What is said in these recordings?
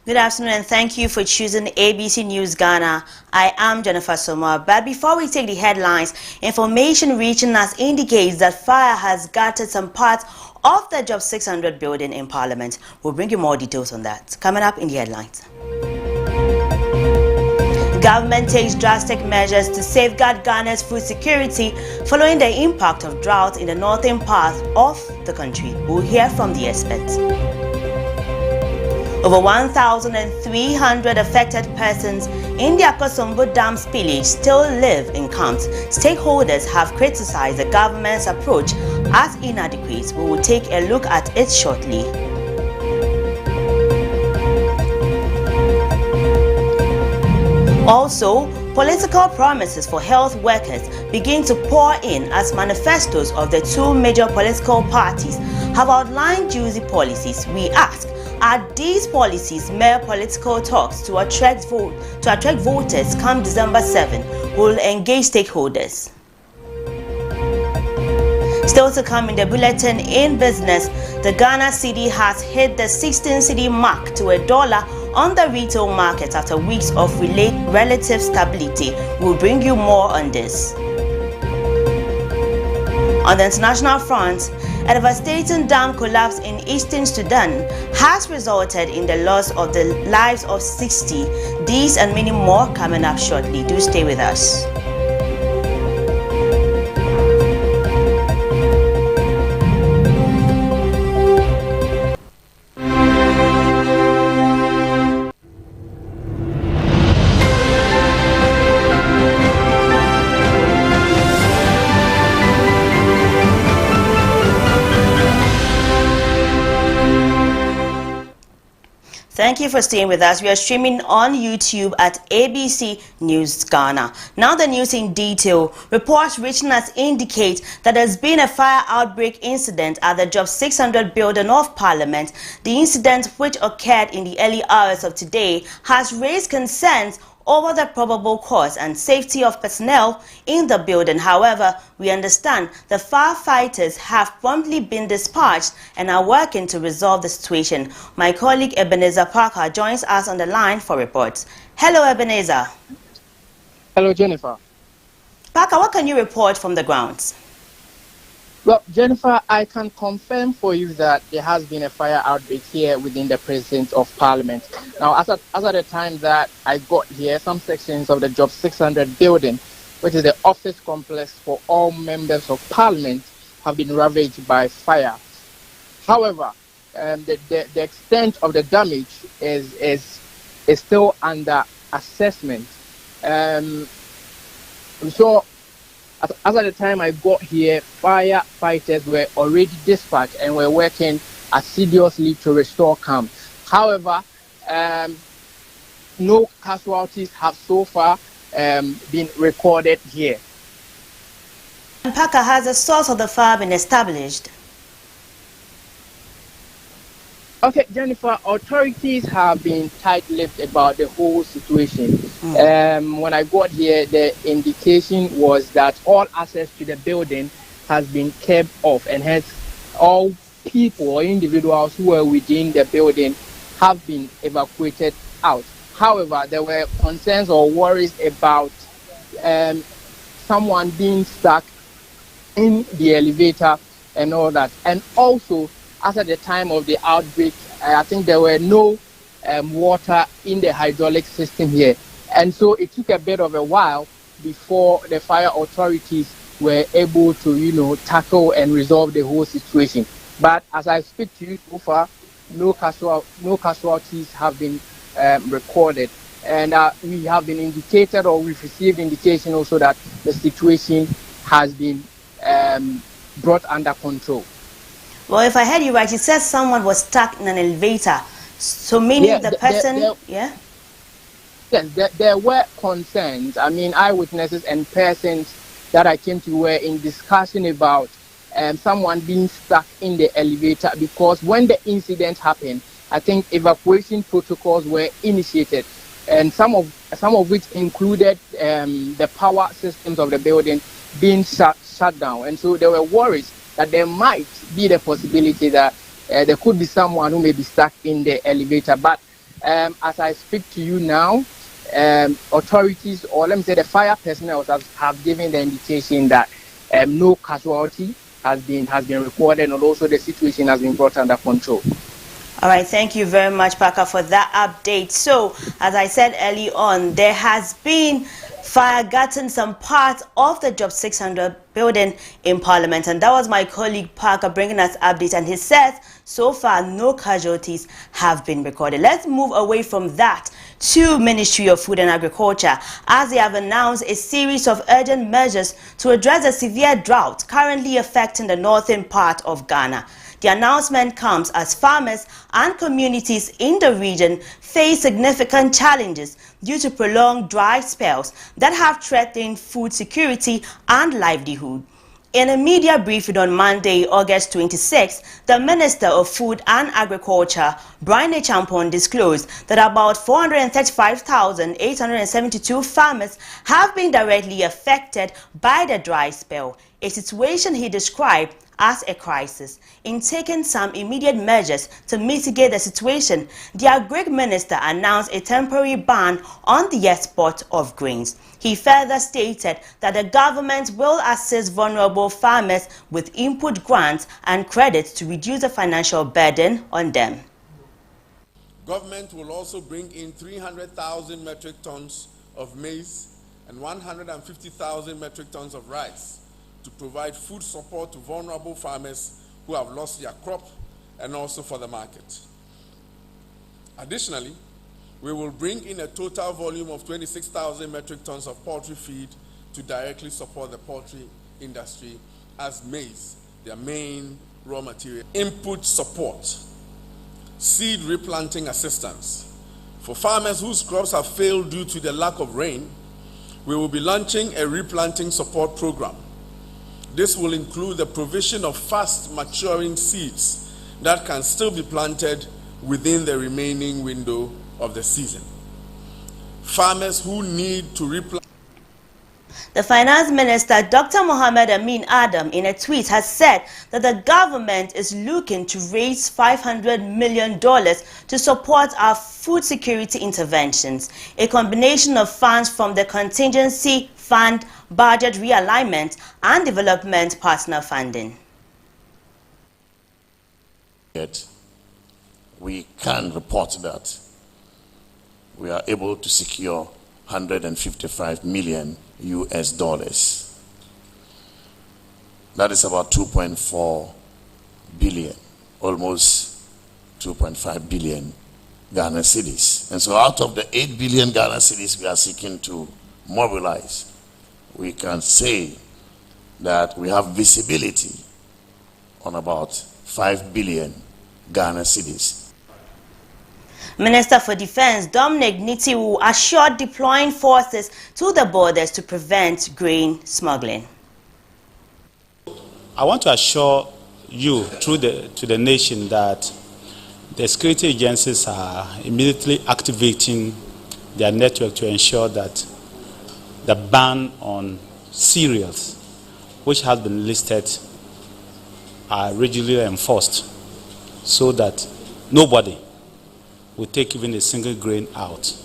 Good afternoon and thank you for choosing ABC News Ghana. I am Jennifer Soma. But before we take the headlines, information reaching us indicates that fire has gutted some parts of the Job 600 building in Parliament. We'll bring you more details on that coming up in the headlines. Government takes drastic measures to safeguard Ghana's food security following the impact of drought in the northern part of the country. We'll hear from the experts. Over 1,300 affected persons in the Akosombo Dam spillage still live in camps. Stakeholders have criticized the government's approach as inadequate. We will take a look at it shortly. Also, political promises for health workers begin to pour in as manifestos of the two major political parties have outlined juicy policies. We ask, are these policies mere political talks to attract voters come December 7? Will engage stakeholders. Still to come in the bulletin in business, the Ghana cedi has hit the 16 cedi mark to $1 on the retail market after weeks of relative stability. We'll bring you more on this. On the international front, a devastating dam collapse in eastern Sudan has resulted in the loss of the lives of 60. These and many more coming up shortly. Do stay with us. Thank you for staying with us. We are streaming on YouTube at ABC News Ghana. Now the news in detail. Reports reaching us indicate that there's been a fire outbreak incident at the Job 600 building of Parliament. The incident, which occurred in the early hours of today, has raised concerns over the probable cause and safety of personnel in the building. However, we understand the firefighters have promptly been dispatched and are working to resolve the situation. My colleague Ebenezer Parker joins us on the line for reports. Hello, Ebenezer. Hello, Jennifer. Parker, what can you report from the grounds? Well, Jennifer, I can confirm for you that there has been a fire outbreak here within the precinct of Parliament. Now, as at the time that I got here, some sections of the Job 600 building, which is the office complex for all members of Parliament, have been ravaged by fire. However, the extent of the damage is still under assessment. I'm sure. As at the time I got here, firefighters were already dispatched and were working assiduously to restore calm. However, no casualties have so far been recorded here. And Parker, has the source of the fire been established? Okay, Jennifer, authorities have been tight-lipped about the whole situation. When I got here, the indication was that all access to the building has been kept off, and hence all people or individuals who were within the building have been evacuated out. However, there were concerns or worries about someone being stuck in the elevator and all that. And also, as at the time of the outbreak, I think there were no water in the hydraulic system here. And so it took a bit of a while before the fire authorities were able to, tackle and resolve the whole situation. But as I speak to you so far, no casualties have been recorded. And we have been indicated, or we've received indication also, that the situation has been brought under control. Well, if I heard you right, you said someone was stuck in an elevator. So meaning the person, Yes, there were concerns. I mean, eyewitnesses and persons that I came to were in discussion about someone being stuck in the elevator, because when the incident happened, I think evacuation protocols were initiated, and some of which included the power systems of the building being shut down. And so there were worries that there might be the possibility that there could be someone who may be stuck in the elevator. But As I speak to you now, authorities, or let me say the fire personnel, have given the indication that no casualty has been recorded, and also the situation has been brought under control. All right, thank you very much, Parker, for that update. So, as I said early on, there has been fire gotten some parts of the Job 600 building in Parliament, and that was my colleague Parker bringing us updates, and he says so far no casualties have been recorded. Let's move away from that to Ministry of Food and Agriculture, as they have announced a series of urgent measures to address the severe drought currently affecting the northern part of Ghana. The announcement comes as farmers and communities in the region face significant challenges due to prolonged dry spells that have threatened food security and livelihood. In a media briefing on Monday, August 26, the Minister of Food and Agriculture, Brian Champon, disclosed that about 435,872 farmers have been directly affected by the dry spell, a situation he described as a crisis. In taking some immediate measures to mitigate the situation, the Agric Minister announced a temporary ban on the export of grains. He further stated that the government will assist vulnerable farmers with input grants and credits to reduce the financial burden on them. Government will also bring in 300,000 metric tons of maize and 150,000 metric tons of rice to provide food support to vulnerable farmers who have lost their crop and also for the market. Additionally, we will bring in a total volume of 26,000 metric tons of poultry feed to directly support the poultry industry as maize, their main raw material. Input support, seed replanting assistance. For farmers whose crops have failed due to the lack of rain, we will be launching a replanting support program. This will include the provision of fast-maturing seeds that can still be planted within the remaining window of the season. Farmers who need to replant. The Finance Minister, Dr. Mohammed Amin Adam, in a tweet has said that the government is looking to raise $500 million to support our food security interventions, a combination of funds from the contingency fund, budget realignment, and development partner funding. Yet, we can report that we are able to secure 155 million US dollars. That is about 2.4 billion, almost 2.5 billion Ghana cedis. And so out of the 8 billion Ghana cedis we are seeking to mobilize, we can say that we have visibility on about 5 billion Ghana cedis. Minister for Defense Dominic Nitiwu assured deploying forces to the borders to prevent grain smuggling. I want to assure you to the nation that the security agencies are immediately activating their network to ensure that the ban on cereals, which has been listed, are regularly enforced so that nobody will take even a single grain out.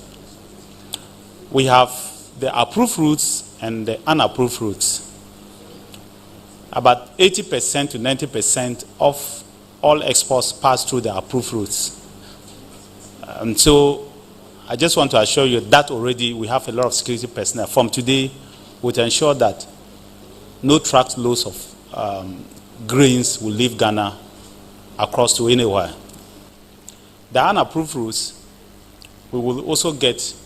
We have the approved routes and the unapproved routes. About 80% to 90% of all exports pass through the approved routes. And so I just want to assure you that already we have a lot of security personnel. From today, we'll ensure that no truck loads of grains will leave Ghana across to anywhere. The unapproved routes, we will also get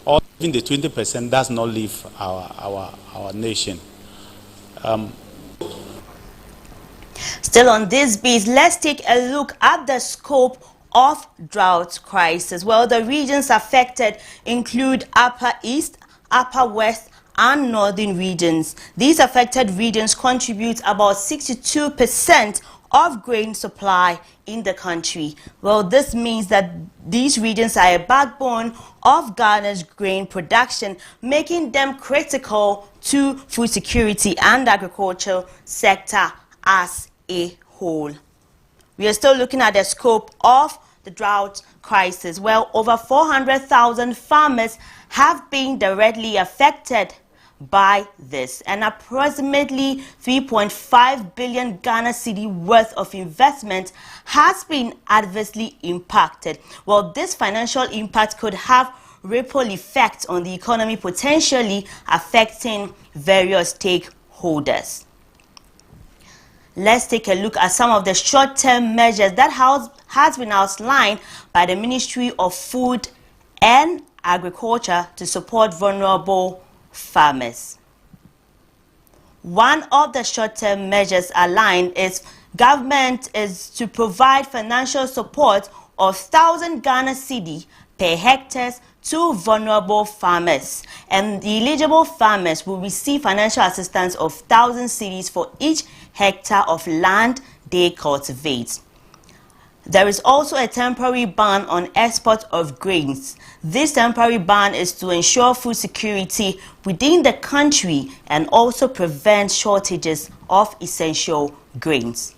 all, even the 20% does not leave our nation. Still on this beat, let's take a look at the scope of drought crisis. Well, the regions affected include Upper East, Upper West, and Northern regions. These affected regions contribute about 62% of grain supply in the country. Well, this means that these regions are a backbone of Ghana's grain production, making them critical to food security and agricultural sector as a whole. We are still looking at the scope of the the drought crisis, where over 400,000 farmers have been directly affected by this, and approximately 3.5 billion Ghana cedi worth of investment has been adversely impacted. Well, this financial impact could have ripple effects on the economy, potentially affecting various stakeholders. Let's take a look at some of the short-term measures that has been outlined by the Ministry of Food and Agriculture to support vulnerable farmers. One of the short-term measures aligned is government is to provide financial support of 1,000 Ghana cedi per hectare to vulnerable farmers, and the eligible farmers will receive financial assistance of 1,000 cedis for each hectare of land they cultivate. There is also a temporary ban on export of grains. This temporary ban is to ensure food security within the country and also prevent shortages of essential grains.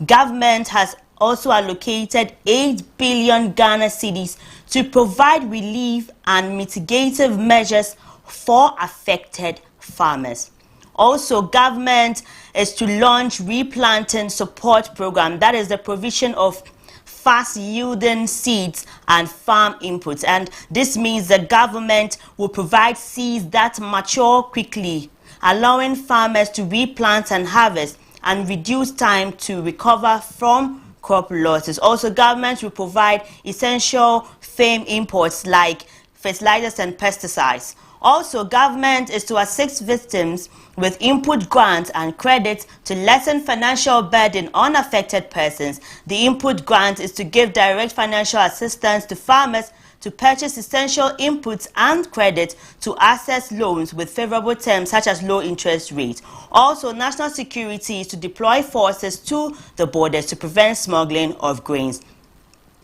Government has also allocated 8 billion Ghana cedis to provide relief and mitigative measures for affected farmers. Also, government is to launch replanting support program, that is the provision of fast-yielding seeds and farm inputs, and this means the government will provide seeds that mature quickly, allowing farmers to replant and harvest and reduce time to recover from crop losses. Also, government will provide essential farm imports like fertilizers and pesticides. Also, government is to assist victims with input grants and credits to lessen financial burden on affected persons. The input grant is to give direct financial assistance to farmers to purchase essential inputs and credit to access loans with favorable terms such as low interest rates. Also, national security is to deploy forces to the borders to prevent smuggling of grains.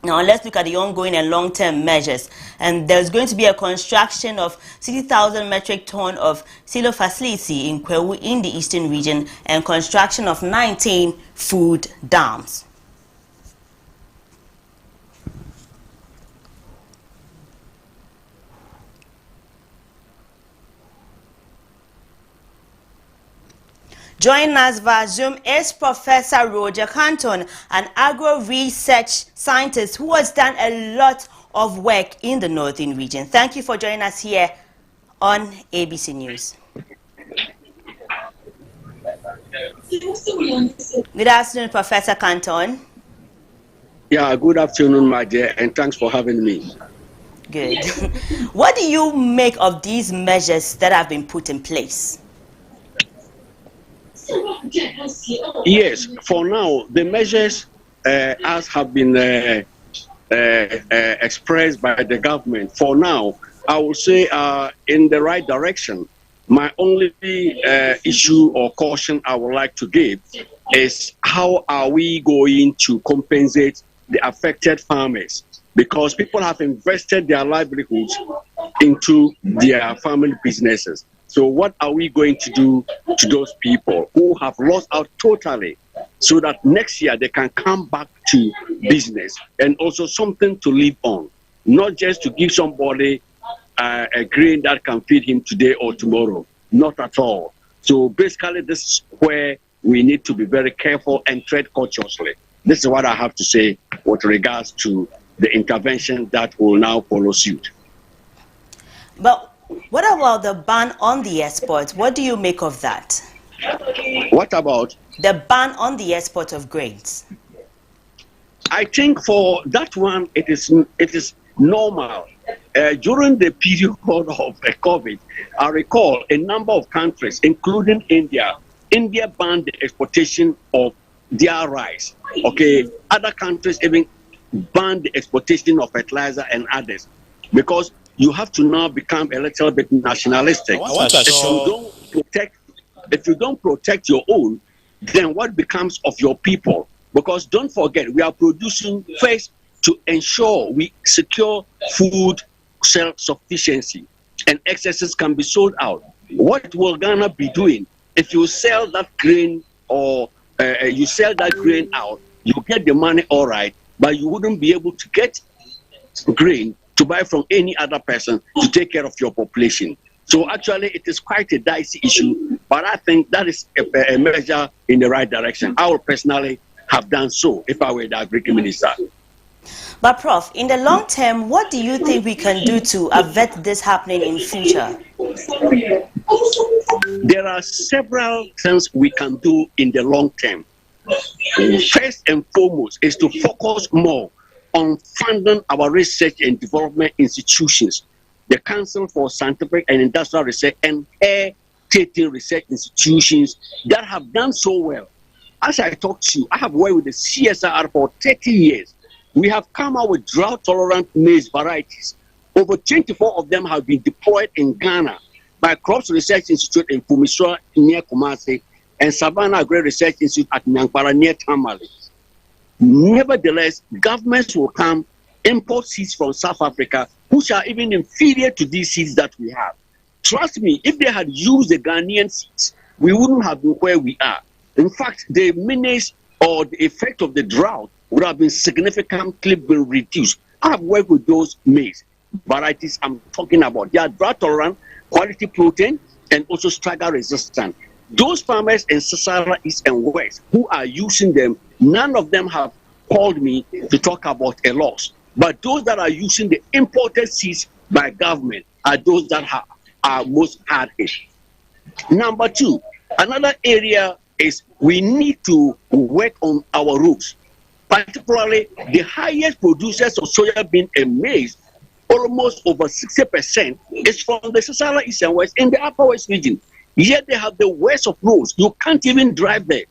Now, let's look at the ongoing and long-term measures. And there's going to be a construction of 60,000 metric ton of silo facility in Kwewu in the eastern region and construction of 19 food dams. Joining us via Zoom is Professor Roger Canton, an agro-research scientist who has done a lot of work in the northern region. Thank you for joining us here on ABC News. Good afternoon, Professor Canton. Yeah, good afternoon, my dear, and thanks for having me. Good. What do you make of these measures that have been put in place? Yes, for now, the measures as have been expressed by the government, for now, I will say are in the right direction. My only issue or caution I would like to give is how are we going to compensate the affected farmers? Because people have invested their livelihoods into their family businesses. So what are we going to do to those people who have lost out totally so that next year they can come back to business and also something to live on, not just to give somebody a grain that can feed him today or tomorrow, not at all. So basically this is where we need to be very careful and tread cautiously. This is what I have to say with regards to the intervention that will now follow suit. But what about the ban on the exports? What do you make of that? What about? The ban on the export of grains. I think for that one, it is normal. During the period of COVID, I recall a number of countries, including India banned the exportation of their rice. Okay, other countries even banned the exportation of fertilizer and others, because you have to now become a little bit nationalistic. If you don't protect your own, then what becomes of your people? Because don't forget, we are producing first to ensure we secure food self-sufficiency, and excesses can be sold out. What will Ghana be doing if you sell that grain or you sell that grain out? You get the money, all right, but you wouldn't be able to get grain to buy from any other person to take care of your population. So actually, it is quite a dicey issue, but I think that is a measure in the right direction. I would personally have done so if I were the Agri Minister. But Prof, in the long term, what do you think we can do to avert this happening in future? There are several things we can do in the long term. First and foremost is to focus more on funding our research and development institutions, the Council for Scientific and Industrial Research and air-taking research institutions that have done so well. As I talked to you, I have worked with the CSIR for 30 years. We have come out with drought-tolerant maize varieties. Over 24 of them have been deployed in Ghana by Crops Research Institute in Fumiswa near Kumasi and Savannah Agri Research Institute at Nyankpara near Tamale. Nevertheless, governments will come, import seeds from South Africa, which are even inferior to these seeds that we have. Trust me, if they had used the Ghanaian seeds, we wouldn't have been where we are. In fact, the menace or the effect of the drought would have been significantly reduced. I have worked with those maize varieties I'm talking about. They are drought tolerant, quality protein, and also struggle resistant. Those farmers in Sasara East and West who are using them, none of them have called me to talk about a loss. But those that are using the imported seeds by government are those that are most hard hit. Number two, another area is we need to work on our roads. Particularly, the highest producers of soybean and maize, almost over 60%, is from the Sasara East and West in the Upper West region. Yet they have the worst of roads. You can't even drive there.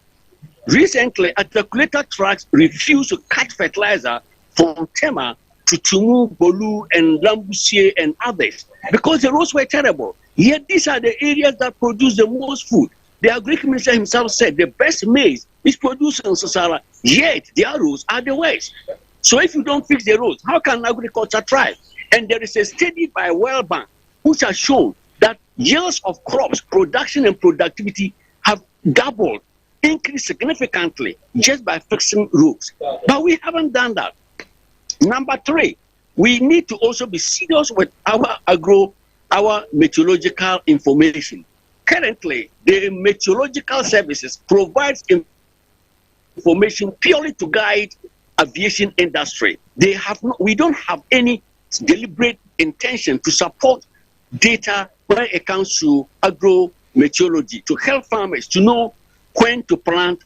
Recently, articulated trucks refused to cut fertilizer from Tema to Tumu, Bolu, and Lambusie and others because the roads were terrible. Yet these are the areas that produce the most food. The Agri Minister himself said the best maize is produced in Sasara, yet their roads are the worst. So if you don't fix the roads, how can agriculture thrive? And there is a study by World Bank which has shown that yields of crops, production and productivity have doubled, increased significantly just by fixing roads. But we haven't done that. Number three, we need to also be serious with our meteorological information. Currently, the meteorological services provides information purely to guide aviation industry. We don't have any deliberate intention to support data when it comes to agro-meteorology, to help farmers to know when to plant,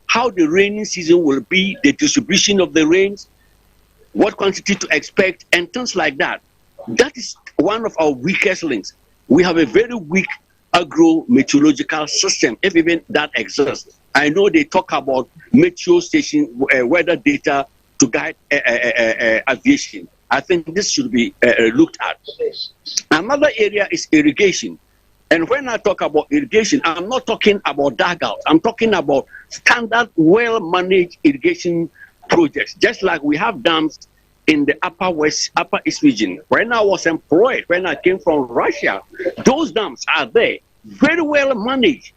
how the rainy season will be, the distribution of the rains, what quantity to expect, and things like that. That is one of our weakest links. We have a very weak agro-meteorological system, if even that exists. I know they talk about meteo station weather data to guide aviation. I think this should be looked at. Another area is irrigation. And when I talk about irrigation, I'm not talking about dugouts. I'm talking about standard, well-managed irrigation projects, just like we have dams in the Upper East region. When I was employed, when I came from Russia, those dams are there, very well managed.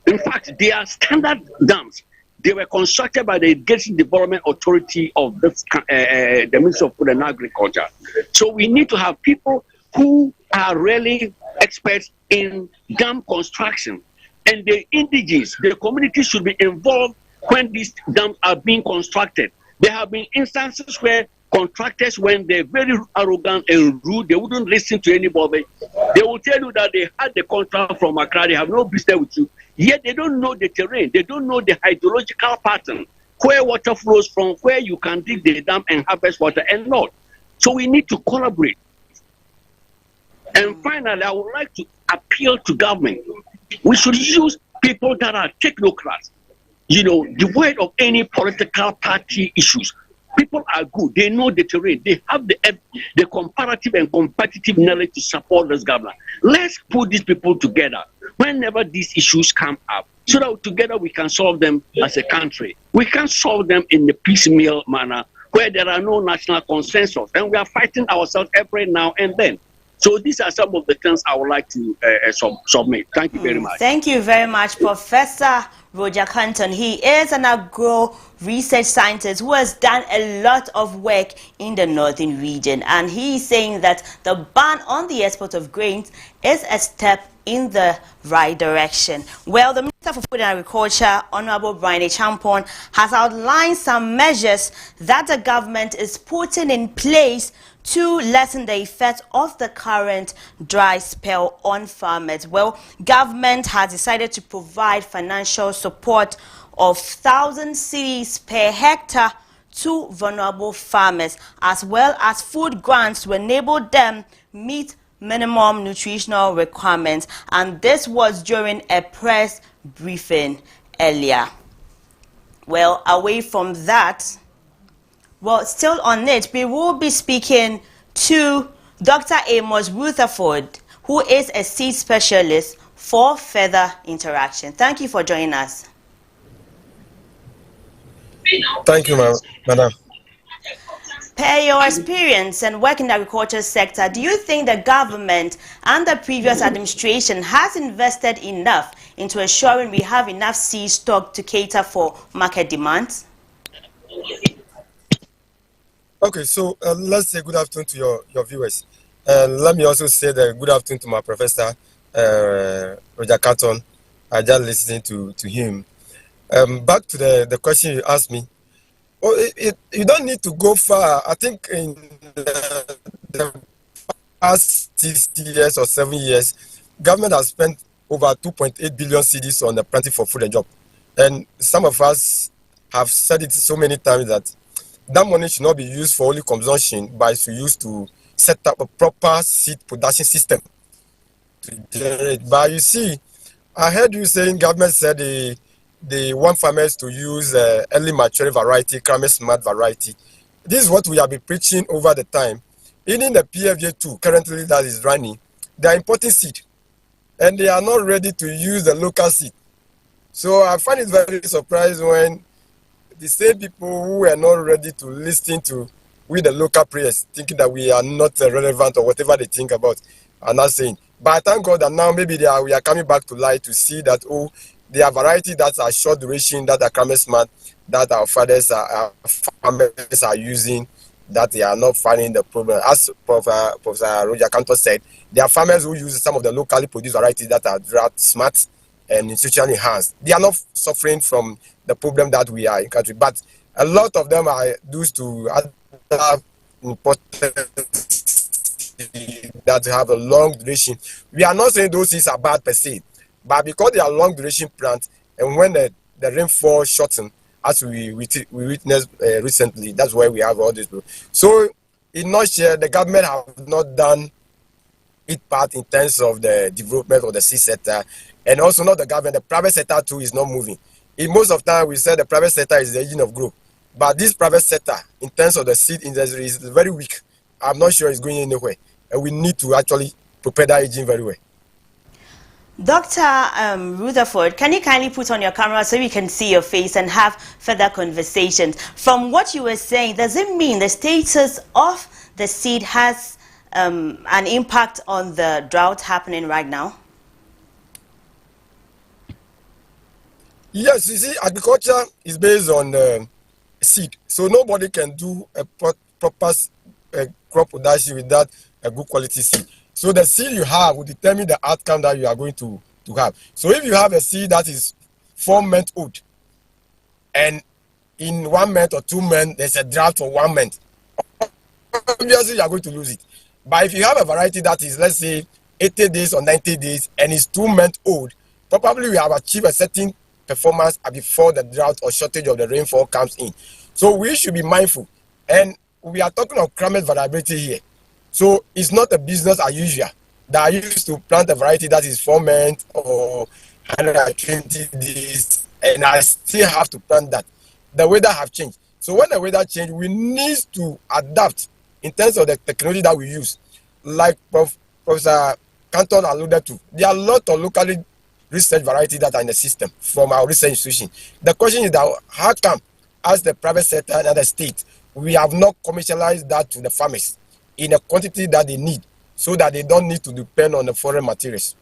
In fact, they are standard dams. They were constructed by the Irrigation Development Authority of the Ministry of Food and Agriculture. So we need to have people who are really experts in dam construction. And the indigenous, the community should be involved when these dams are being constructed. There have been instances where contractors, when they're very arrogant and rude, they wouldn't listen to anybody. They will tell you that they had the contract from Accra, they have no business with you. Yet they don't know the terrain, they don't know the hydrological pattern, where water flows from, where you can dig the dam and harvest water and not. So we need to collaborate. And finally, I would like to appeal to government. We should use people that are technocrats, devoid of any political party issues. People are good. They know the terrain. They have the comparative and competitive knowledge to support this government. Let's put these people together whenever these issues come up, so that together we can solve them as a country. We can solve them in a piecemeal manner where there are no national consensus, and we are fighting ourselves every now and then. So these are some of the things I would like to submit. Thank you very much. Thank you very much, Professor Roger Canton. He is an agro research scientist who has done a lot of work in the northern region, and he is saying that the ban on the export of grains is a step in the right direction. Well, the Minister for Food and Agriculture, Honorable Brian Champon, has outlined some measures that the government is putting in place to lessen the effect of the current dry spell on farmers. Well, government has decided to provide financial support of 1,000 cedis per hectare to vulnerable farmers, as well as food grants to enable them meet minimum nutritional requirements. And this was during a press briefing earlier. Well, away from that, well, still on it, we will be speaking to Dr. Amos Rutherford, who is a seed specialist, for further interaction. Thank you for joining us. Thank you, madam. Per your experience and work in the agriculture sector, do you think the government and the previous administration has invested enough into ensuring we have enough seed stock to cater for market demands? Okay, so let's say good afternoon to your viewers. And let me also say that good afternoon to my professor, Roger Canton. I just listening to him. Back to the question you asked me. Oh, you don't need to go far. I think in the past 6 years or 7 years, government has spent over 2.8 billion cedis on the planting for food and job. And some of us have said it so many times that money should not be used for only consumption, but it's used to set up a proper seed production system to generate. But you see, I heard you saying government said they want farmers to use early maturing variety, climate smart variety. This is what we have been preaching over the time. Even the PFJ2 currently that is running, they are importing seed, and they are not ready to use the local seed. So I find it very surprising when the same people who are not ready to listen to the local prayers, thinking that we are not relevant or whatever they think about, are not saying. But I thank God that now maybe we are coming back to light to see that, oh, there are varieties that are short duration, that are climate smart, that our farmers are using, that they are not finding the problem. As Professor Roger Cantor said, there are farmers who use some of the locally produced varieties that are drought smart and nutritionally enhanced. They are not suffering from the problem that we are in country, but a lot of them are due to other important that have a long duration. We are not saying those things are bad per se, but because they are long duration plants, and when the rainfall shorten, as we witnessed recently, that's why we have all this. So, in nutshell, the government have not done its part in terms of the development of the seed sector, and also not the government. The private sector too is not moving. In most of the time, we say the private sector is the engine of growth, but this private sector, in terms of the seed industry, is very weak. I'm not sure it's going anywhere, and we need to actually prepare that engine very well. Dr. Rutherford, can you kindly put on your camera so we can see your face and have further conversations? From what you were saying, does it mean the status of the seed has an impact on the drought happening right now? Yes, you see, agriculture is based on seed. So nobody can do a proper crop production without a good quality seed. So the seed you have will determine the outcome that you are going to have. So if you have a seed that is 4 months old, and in 1 month or 2 months there's a drought for 1 month, obviously you are going to lose it. But if you have a variety that is, let's say, 80 days or 90 days and is 2 months old, probably we have achieved a certain performance before the drought or shortage of the rainfall comes in. So we should be mindful. And we are talking of climate variability here. So it's not a business as usual that I used to plant a variety that is 4 months or 120 days, and I still have to plant that. The weather have changed. So when the weather change, we need to adapt in terms of the technology that we use. Like Professor Canton alluded to, there are a lot of locally research varieties that are in the system from our research institution. The question is that how come, as the private sector and the state, we have not commercialized that to the farmers in a quantity that they need, so that they don't need to depend on the foreign materials.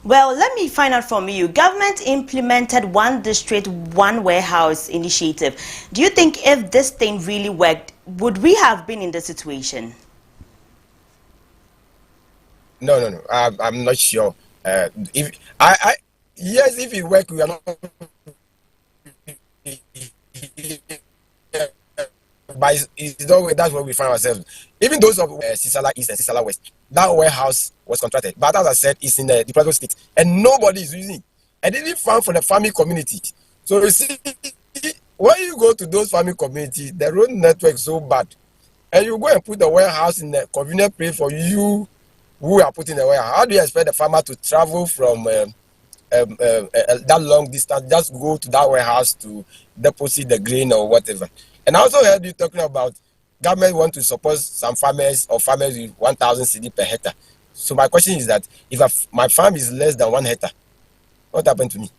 Well, let me find out from you. Government implemented one district, one warehouse initiative. Do you think if this thing really worked, would we have been in this situation? No. I'm not sure. If yes, if it work, we are not. But it's not. That's where we find ourselves. Even those of Sisala East and Sisala West, that warehouse was contracted. But as I said, it's in the Plateau State, and nobody is using it. And it didn't found for the farming community. So you see, when you go to those farming communities, the road network is so bad, and you go and put the warehouse in the convenient place for you who are putting the warehouse. How do you expect the farmer to travel from that long distance, just go to that warehouse to deposit the grain or whatever? And I also heard you talking about government want to support some farmers or farmers with 1,000 cedi per hectare. So my question is that if my farm is less than 1 hectare, what happened to me?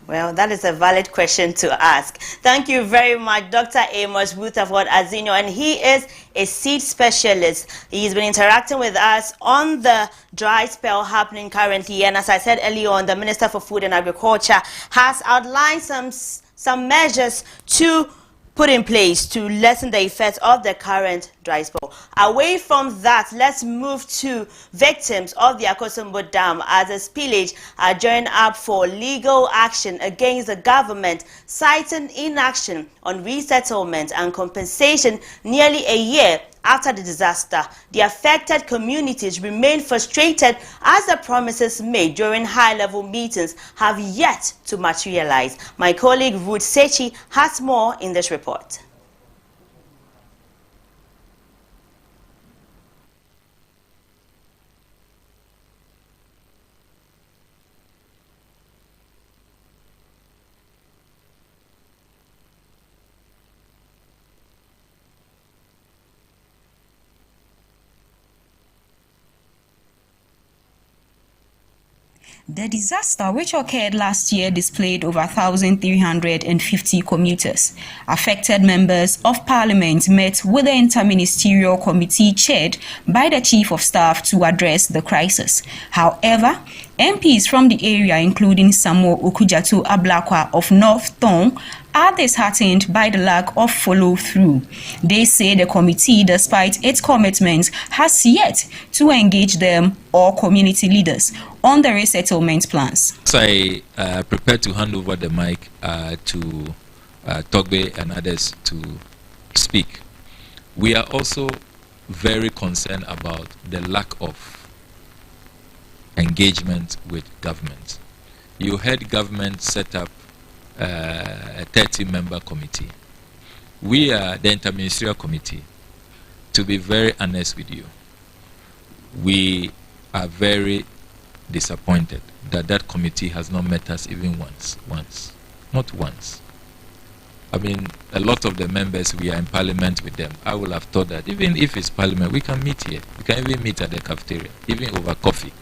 Well, that is a valid question to ask. Thank you very much, Dr. Amos Rutherford Azinho, and he is a seed specialist. He's been interacting with us on the dry spell happening currently, and as I said earlier on, the Minister for Food and Agriculture has outlined some measures to put in place to lessen the effects of the current dry spell. Away from that, let's move to victims of the Akosombo Dam as the spillage are joined up for legal action against the government, citing inaction on resettlement and compensation nearly a year after the disaster. The affected communities remain frustrated as the promises made during high-level meetings have yet to materialize. My colleague Ruth Sechi has more in this report. The disaster, which occurred last year, displaced over 1,350 commuters. Affected members of parliament met with the interministerial committee chaired by the chief of staff to address the crisis. However, MPs from the area, including Samuel Okudzato Ablakwa of North Thong, are disheartened by the lack of follow-through. They say the committee, despite its commitments, has yet to engage them or community leaders on the resettlement plans. So I prepare to hand over the mic to Togbe and others to speak. We are also very concerned about the lack of engagement with government. You heard government set up a 30-member committee. We are the interministerial committee. To be very honest with you, we are very disappointed that that committee has not met us even not once. I mean, a lot of the members, we are in parliament with them. I would have thought that even if it's parliament, we can meet here. We can even meet at the cafeteria, even over coffee.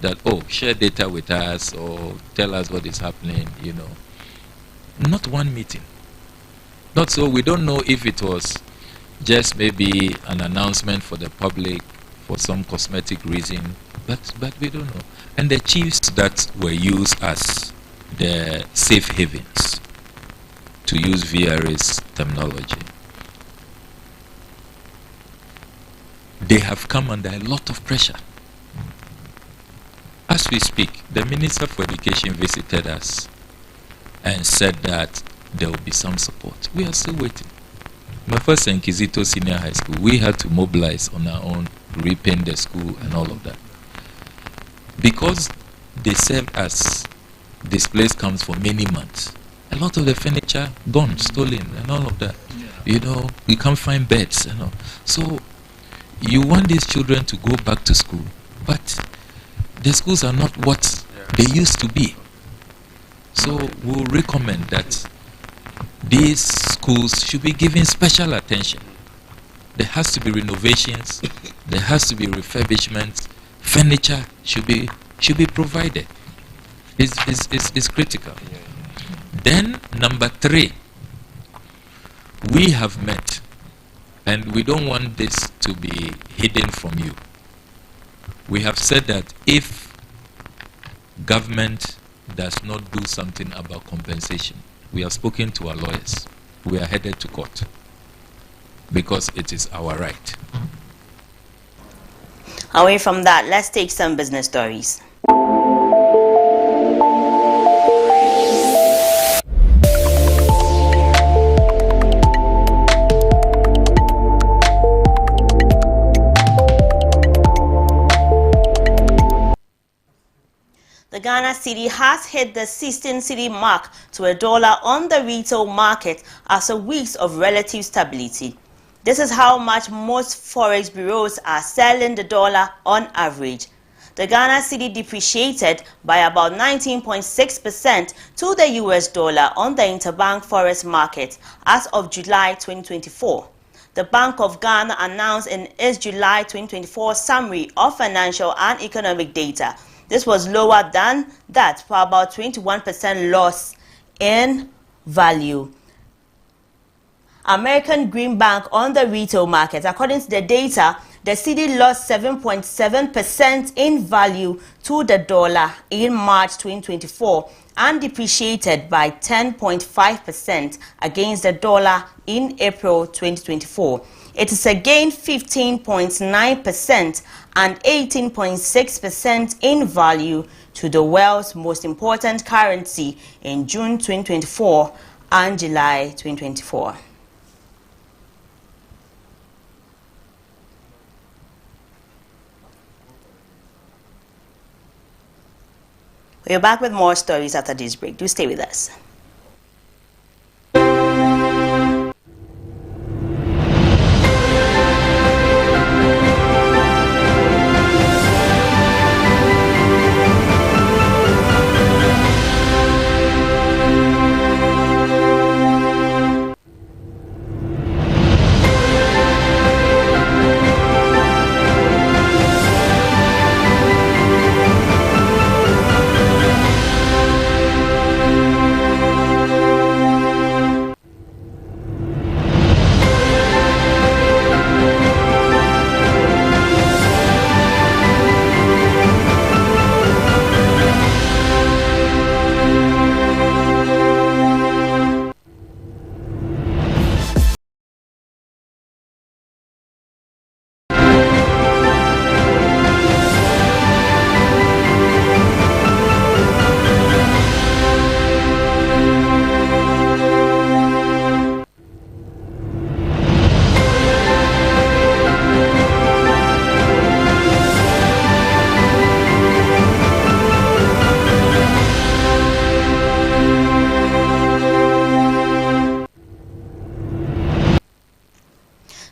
That, oh, share data with us or tell us what is happening, you know. Not one meeting. Not so. We don't know if it was just maybe an announcement for the public for some cosmetic reason, but we don't know. And the chiefs that were used as the safe havens, to use VRA's terminology, they have come under a lot of pressure. As we speak, the Minister for Education visited us and said that there will be some support. We are still waiting. My first Nkizito Senior High School, we had to mobilize on our own, repaint the school and all of that. Because they served as displaced camps for many months. A lot of the furniture gone, stolen and all of that. You know, we can't find beds, you know. So you want these children to go back to school, but the schools are not what they used to be. So we'll recommend that these schools should be given special attention. There has to be renovations, there has to be refurbishment, furniture should be provided. It's critical. Then number 3, we have met, and we don't want this to be hidden from you. We have said that if government does not do something about compensation, we have spoken to our lawyers. We are headed to court because it is our right. Away from that, let's take some business stories. The Ghana cedi has hit the 16 cedi mark to a dollar on the retail market after weeks of relative stability. This is how much most forex bureaus are selling the dollar on average. The Ghana cedi depreciated by about 19.6% to the US dollar on the interbank forex market as of July 2024. The Bank of Ghana announced in its July 2024 summary of financial and economic data. This was lower than that for about 21% loss in value. American Greenbank on the retail market. According to the data, the cedi lost 7.7% in value to the dollar in March 2024 and depreciated by 10.5% against the dollar in April 2024. It is again 15.9% and 18.6% in value to the world's most important currency in June 2024 and July 2024. We're back with more stories after this break. Do stay with us.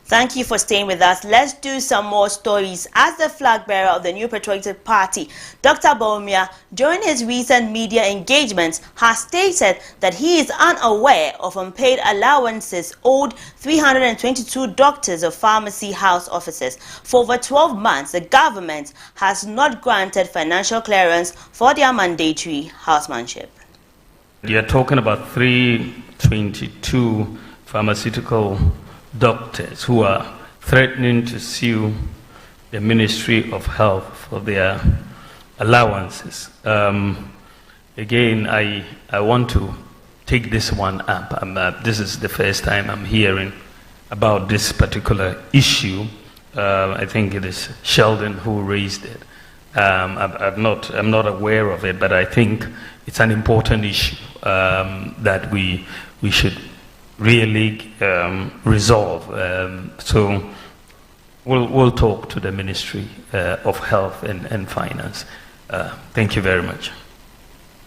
Thank you for staying with us. Let's do some more stories. As the flag bearer of the new patriotic party, Dr. Bawumia, during his recent media engagements, has stated that he is unaware of unpaid allowances owed 322 doctors of pharmacy house officers. For over 12 months, the government has not granted financial clearance for their mandatory housemanship. You're talking about 322 pharmaceutical doctors who are threatening to sue the Ministry of Health for their allowances. Again, I want to take this one up. This is the first time I'm hearing about this particular issue. I think it is Sheldon who raised it. I'm not aware of it, but I think it's an important issue that we should really resolve. So we'll talk to the Ministry of Health and Finance. Thank you very much.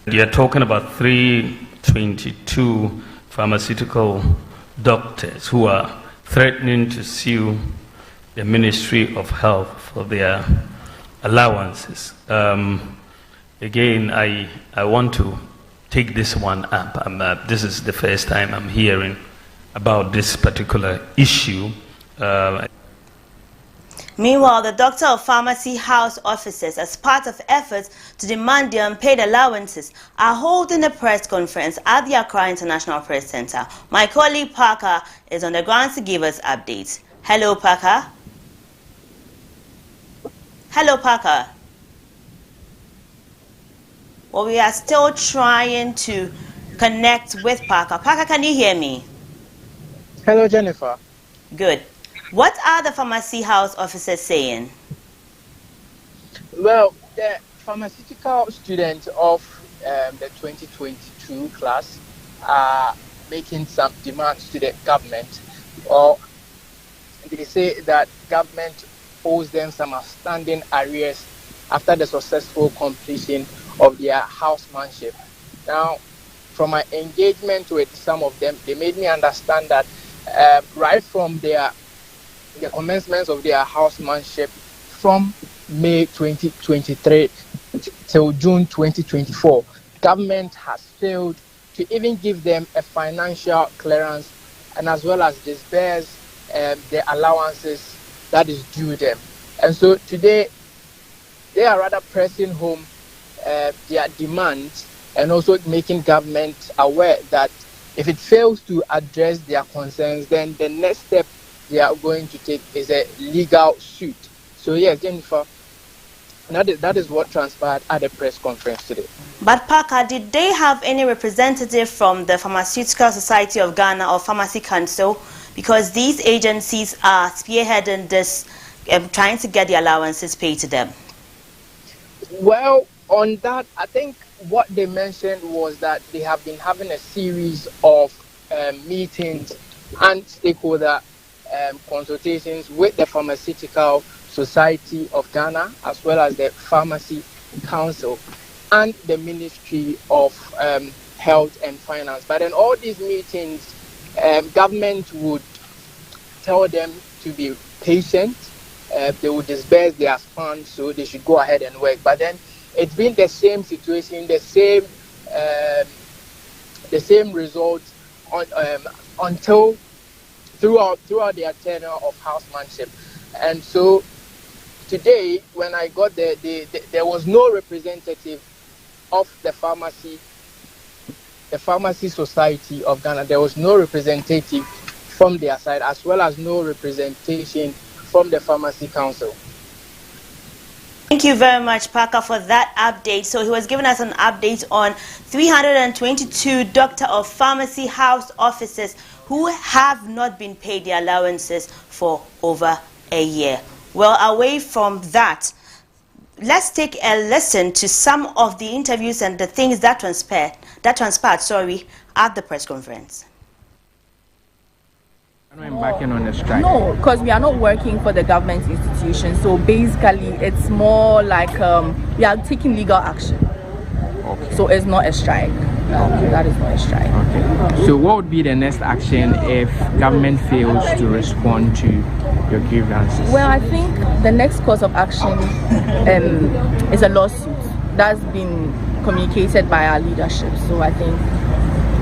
You're talking about 322 pharmaceutical doctors who are threatening to sue the Ministry of Health for their allowances. Again, I want to take this one up. This is the first time I'm hearing about this particular issue. Meanwhile, the Doctor of Pharmacy House officers, as part of efforts to demand their unpaid allowances, are holding a press conference at the Accra International Press Center. My colleague Parker is on the ground to give us updates. Hello, Parker. Hello, Parker. Well, we are still trying to connect with Parker. Parker, can you hear me? Hello, Jennifer. Good. What are the pharmacy house officers saying? Well, the pharmaceutical students of the 2022 class are making some demands to the government, or they say that government owes them some outstanding arrears after the successful completion of their housemanship. Now, from my engagement with some of them, they made me understand that right from the commencement of their housemanship from May 2023 till June 2024, government has failed to even give them a financial clearance and as well as disburse the allowances that is due them. And so today, they are rather pressing home their demands and also making government aware that if it fails to address their concerns, then the next step they are going to take is a legal suit. So yes, Jennifer, that is what transpired at the press conference today. But Parker, did they have any representative from the Pharmaceutical Society of Ghana or Pharmacy Council? Because these agencies are spearheading this, trying to get the allowances paid to them. Well, on that, I think what they mentioned was that they have been having a series of meetings and stakeholder consultations with the Pharmaceutical Society of Ghana, as well as the Pharmacy Council and the Ministry of Health and Finance. But in all these meetings, government would tell them to be patient. They would disburse their funds, so they should go ahead and work. But then it's been the same situation, the same results until throughout their tenure of housemanship. And so today, when I got there, there was no representative of the Pharmacy Society of Ghana. There was no representative from their side, as well as no representation from the Pharmacy Council. Thank you very much, Parker, for that update. So he was giving us an update on 322 Doctor of Pharmacy House officers who have not been paid their allowances for over a year. Well, away from that, let's take a listen to some of the interviews and the things that transpired at the press conference. Embarking on a strike? No, because we are not working for the government institution. So basically, it's more like we are taking legal action. Okay. So it's not a strike. Okay. That is not a strike. Okay. So what would be the next action if government fails to respond to your grievances? Well, I think the next course of action is a lawsuit. That's been communicated by our leadership. So I think,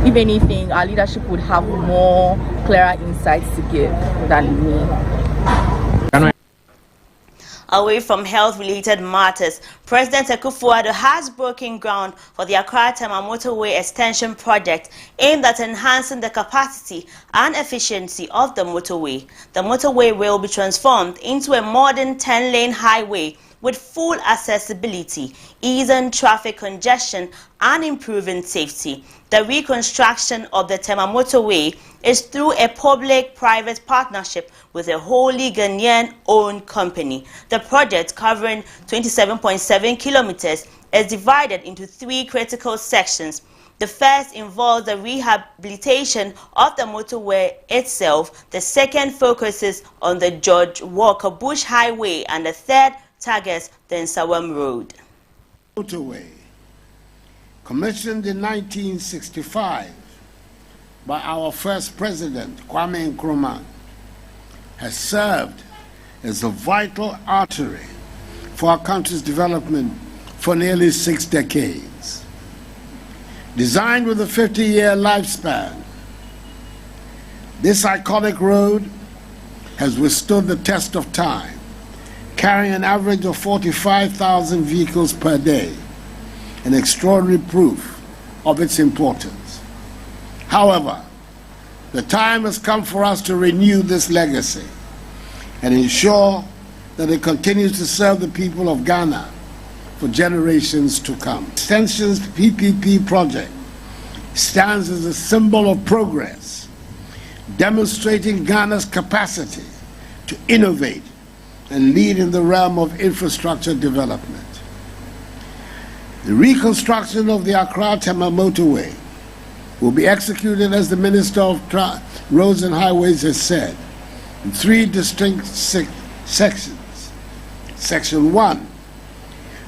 if anything, our leadership would have more clearer insights to give than me. Away from health-related matters, President Akufo-Addo has broken ground for the Accra-Tema Motorway Extension Project aimed at enhancing the capacity and efficiency of the motorway. The motorway will be transformed into a modern 10-lane highway with full accessibility, easing traffic congestion and improving safety. The reconstruction of the Tema Motorway is through a public-private partnership with a wholly Ghanaian-owned company. The project, covering 27.7 kilometers, is divided into 3 critical sections. The first involves the rehabilitation of the motorway itself. The second focuses on the George Walker Bush Highway, and the third targets the Nsawam Road. Motorway, commissioned in 1965 by our first president, Kwame Nkrumah, has served as a vital artery for our country's development for nearly 6 decades. Designed with a 50-year lifespan, this iconic road has withstood the test of time, carrying an average of 45,000 vehicles per day, an extraordinary proof of its importance. However, the time has come for us to renew this legacy and ensure that it continues to serve the people of Ghana for generations to come. Extension's PPP project stands as a symbol of progress, demonstrating Ghana's capacity to innovate and lead in the realm of infrastructure development. The reconstruction of the Accra-Tema motorway will be executed, as the Minister of Roads and Highways has said, in 3 distinct sections. Section 1,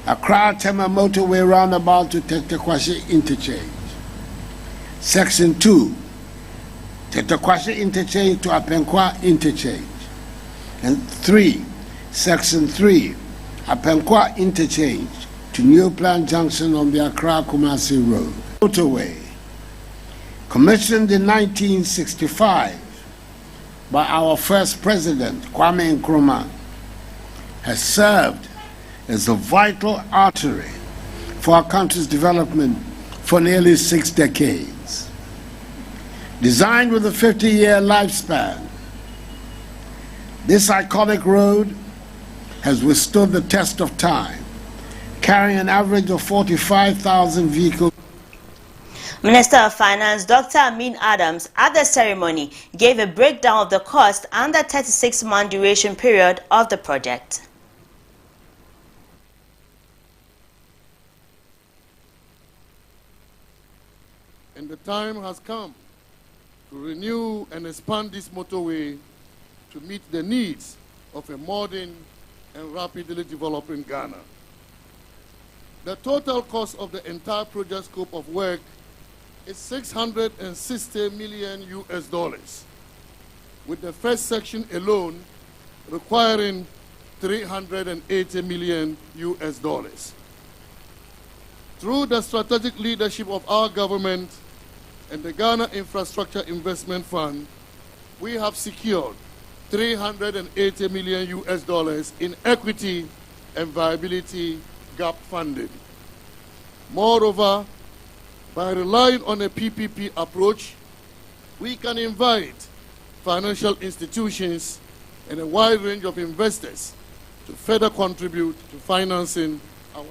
Accra-Tema motorway roundabout to Tetekwashi interchange. Section 2, Tetekwashi interchange to Apenkwa interchange. And 3, Section 3, Apenkwa interchange to New Plant Junction on the Accra-Kumasi Road. Motorway, commissioned in 1965 by our first president, Kwame Nkrumah, has served as a vital artery for our country's development for nearly 6 decades. Designed with a 50-year lifespan, this iconic road has withstood the test of time, carrying an average of 45,000 vehicles. Minister of Finance Dr. Amin Adams at the ceremony gave a breakdown of the cost and the 36-month duration period of the project. And the time has come to renew and expand this motorway to meet the needs of a modern and rapidly developing Ghana. The total cost of the entire project scope of work is $660 million US, with the first section alone requiring $380 million US. Through the strategic leadership of our government and the Ghana Infrastructure Investment Fund, we have secured $380 million US in equity and viability gap funding. Moreover, by relying on a PPP approach, we can invite financial institutions and a wide range of investors to further contribute to financing our...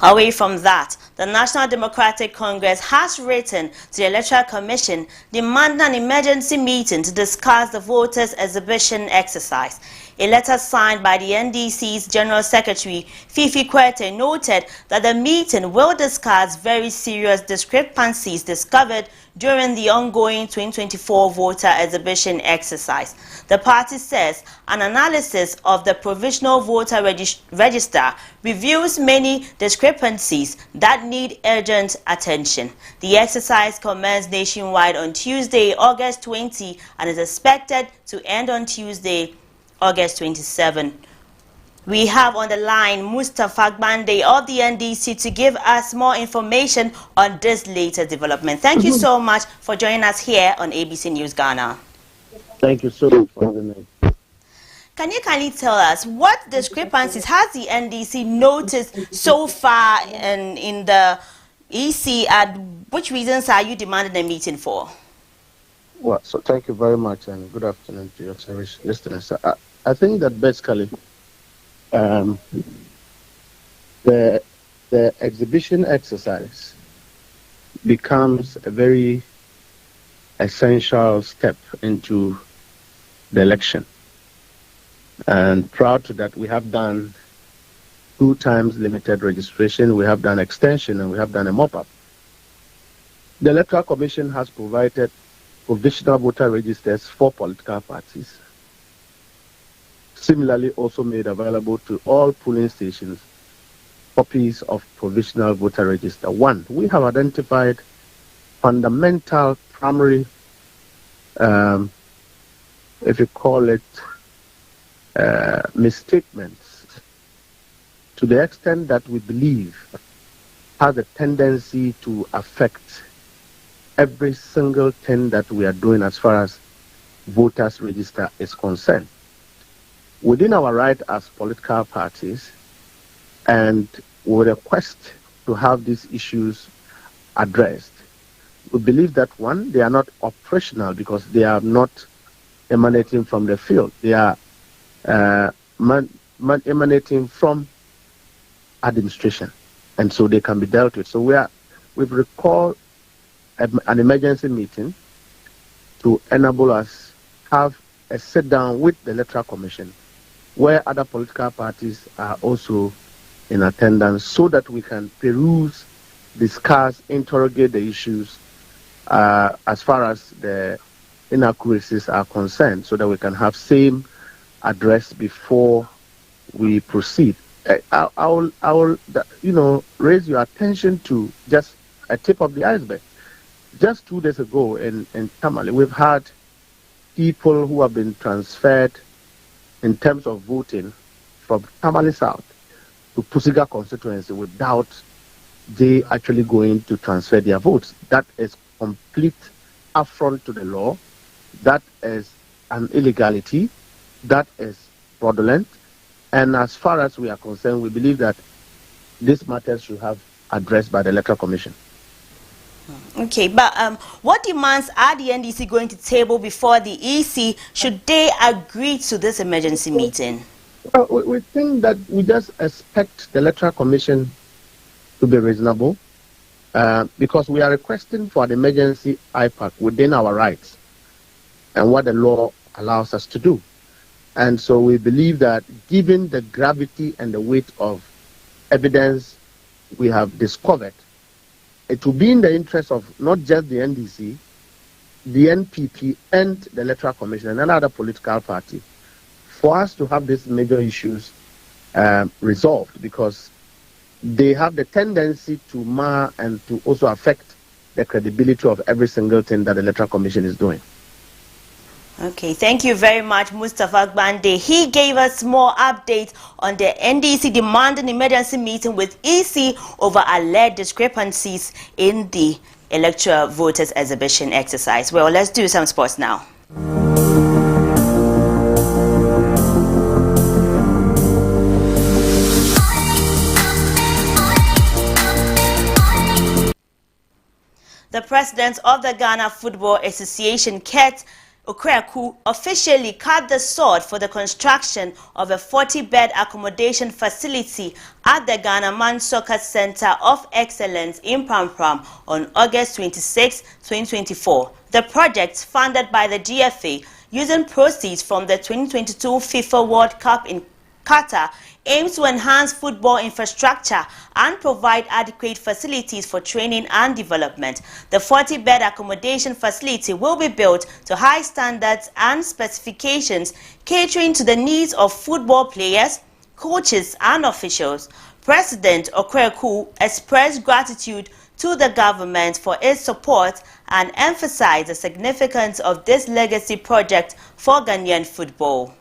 Away from that, the National Democratic Congress has written to the Electoral Commission demanding an emergency meeting to discuss the voters' exhibition exercise. A letter signed by the NDC's General Secretary, Fifi Kwete, noted that the meeting will discuss very serious discrepancies discovered during the ongoing 2024 voter exhibition exercise. The party says an analysis of the provisional voter register reveals many discrepancies that need urgent attention. The exercise commenced nationwide on Tuesday, August 20, and is expected to end on Tuesday, August 27. We have on the line Mustafa Gbande of the NDC to give us more information on this latest development. Thank you so much for joining us here on ABC News Ghana. Thank you so much for having me. Can you kindly tell us what discrepancies has the NDC noticed so far in the EC, and which reasons are you demanding a meeting for? Well, so thank you very much and good afternoon to your service listeners. I think that basically the exhibition exercise becomes a very essential step into the election. And prior to that, we have done 2 times limited registration, we have done extension, and we have done a mop-up. The Electoral Commission has provided provisional voter registers for political parties. Similarly, also made available to all polling stations copies of provisional voter register. 1, we have identified fundamental primary, if you call it, misstatements, to the extent that we believe has a tendency to affect every single thing that we are doing as far as voters register is concerned. Within our right as political parties, and we request to have these issues addressed, we believe that 1, they are not operational because they are not emanating from the field. They are emanating from administration, and so they can be dealt with. So we've recalled an emergency meeting to enable us have a sit down with the Electoral Commission, where other political parties are also in attendance, so that we can peruse, discuss, interrogate the issues as far as the inaccuracies are concerned, so that we can have same address before we proceed. I will, raise your attention to just a tip of the iceberg. Just 2 days ago in Tamale, we've had people who have been transferred in terms of voting from Tamale South to Pusiga constituency without they actually going to transfer their votes. That is complete affront to the law. That is an illegality. That is fraudulent. And as far as we are concerned, we believe that this matter should have addressed by the Electoral Commission. Okay, but what demands are the NDC going to table before the EC should they agree to this emergency meeting? Well, we think that we just expect the Electoral Commission to be reasonable because we are requesting for an emergency IPAC within our rights and what the law allows us to do. And so we believe that given the gravity and the weight of evidence we have discovered, it will be in the interest of not just the NDC, the NPP, and the Electoral Commission and another political party for us to have these major issues resolved, because they have the tendency to mar and to also affect the credibility of every single thing that the Electoral Commission is doing. Okay, thank you very much, Mustafa Gbande. He gave us more updates on the NDC demanding emergency meeting with EC over alleged discrepancies in the electoral voters exhibition exercise. Well, let's do some sports now. The president of the Ghana Football Association, Kurt Okreku, officially cut the sword for the construction of a 40-bed accommodation facility at the Ghana Man Soccer Center of Excellence in Pampram on August 26, 2024. The project, funded by the GFA using proceeds from the 2022 FIFA World Cup in Qatar, aims to enhance football infrastructure and provide adequate facilities for training and development. The 40-bed accommodation facility will be built to high standards and specifications, catering to the needs of football players, coaches, and officials. President Okreku expressed gratitude to the government for its support and emphasized the significance of this legacy project for Ghanaian football.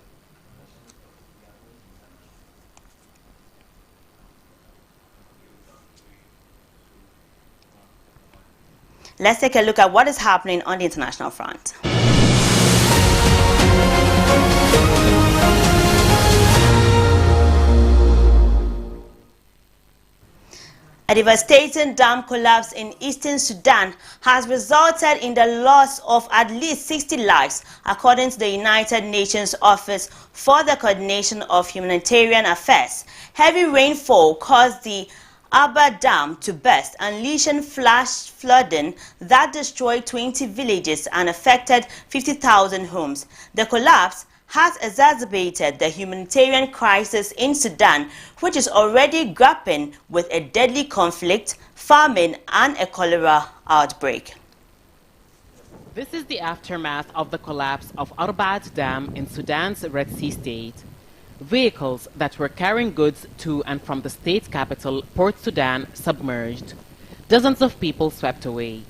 Let's take a look at what is happening on the international front. A devastating dam collapse in eastern Sudan has resulted in the loss of at least 60 lives, according to the United Nations Office for the Coordination of Humanitarian Affairs. Heavy rainfall caused the Abba Dam to burst, unleashing flash flooding that destroyed 20 villages and affected 50,000 homes. The collapse has exacerbated the humanitarian crisis in Sudan, which is already grappling with a deadly conflict, famine, and a cholera outbreak. This is the aftermath of the collapse of Arbad Dam in Sudan's Red Sea state. Vehicles that were carrying goods to and from the state capital, Port Sudan, submerged. Dozens of people swept away.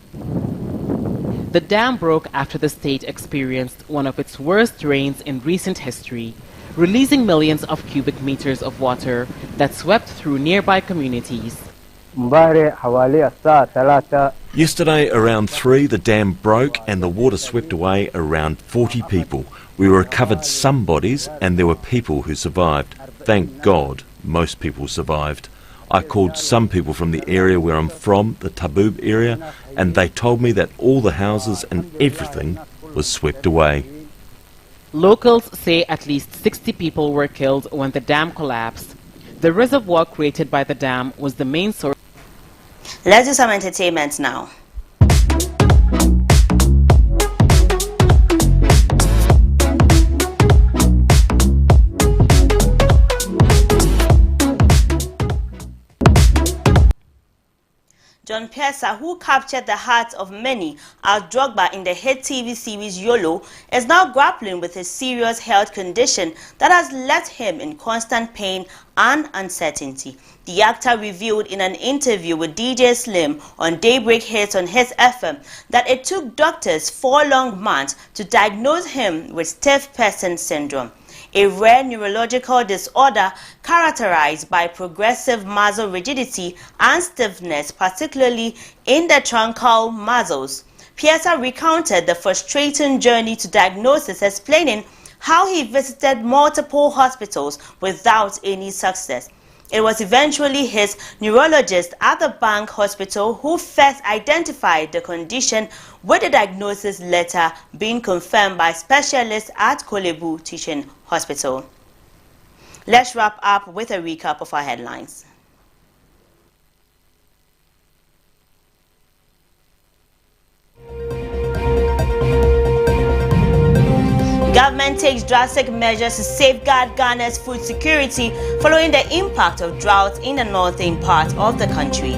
The dam broke after the state experienced one of its worst rains in recent history, releasing millions of cubic meters of water that swept through nearby communities. Yesterday around 3 the dam broke and the water swept away around 40 people. We recovered some bodies and there were people who survived. Thank God most people survived. I called some people from the area where I'm from, the Taboob area, and they told me that all the houses and everything was swept away. Locals say at least 60 people were killed when the dam collapsed. The reservoir created by the dam was the main source. Let's do some entertainment now. John Piersa, who captured the hearts of many as Drogba in the hit TV series YOLO, is now grappling with a serious health condition that has left him in constant pain and uncertainty. The actor revealed in an interview with DJ Slim on Daybreak Hits on His FM that it took doctors 4 long months to diagnose him with stiff person syndrome, a rare neurological disorder characterized by progressive muscle rigidity and stiffness, particularly in the truncal muscles. Piersa recounted the frustrating journey to diagnosis, explaining how he visited multiple hospitals without any success. It was eventually his neurologist at the Bank Hospital who first identified the condition, with the diagnosis later being confirmed by specialists at Kolebu Teaching Hospital. Let's wrap up with a recap of our headlines. Government takes drastic measures to safeguard Ghana's food security following the impact of drought in the northern part of the country.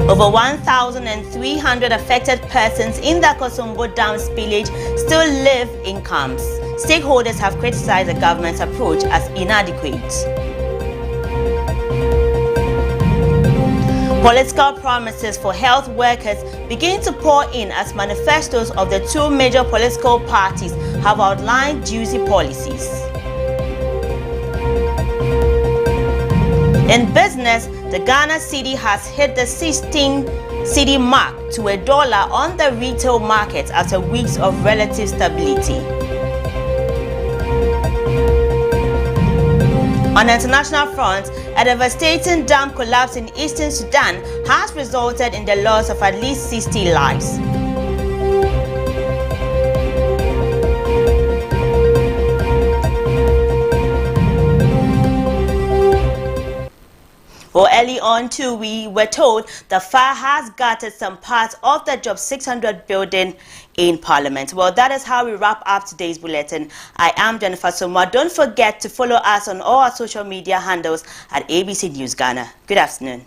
Over 1,300 affected persons in the Kosombo Dam spillage still live in camps. Stakeholders have criticized the government's approach as inadequate. Political promises for health workers begin to pour in as manifestos of the 2 major political parties have outlined juicy policies. In business, the Ghana cedi has hit the 16 cedi mark to $1 on the retail market after weeks of relative stability. On the international front, a devastating dam collapse in eastern Sudan has resulted in the loss of at least 60 lives. Well, early on too, we were told the fire has gutted some parts of the Job 600 building in Parliament. Well, that is how we wrap up today's bulletin. I am Jennifer Soma. Don't forget to follow us on all our social media handles at ABC News Ghana. Good afternoon.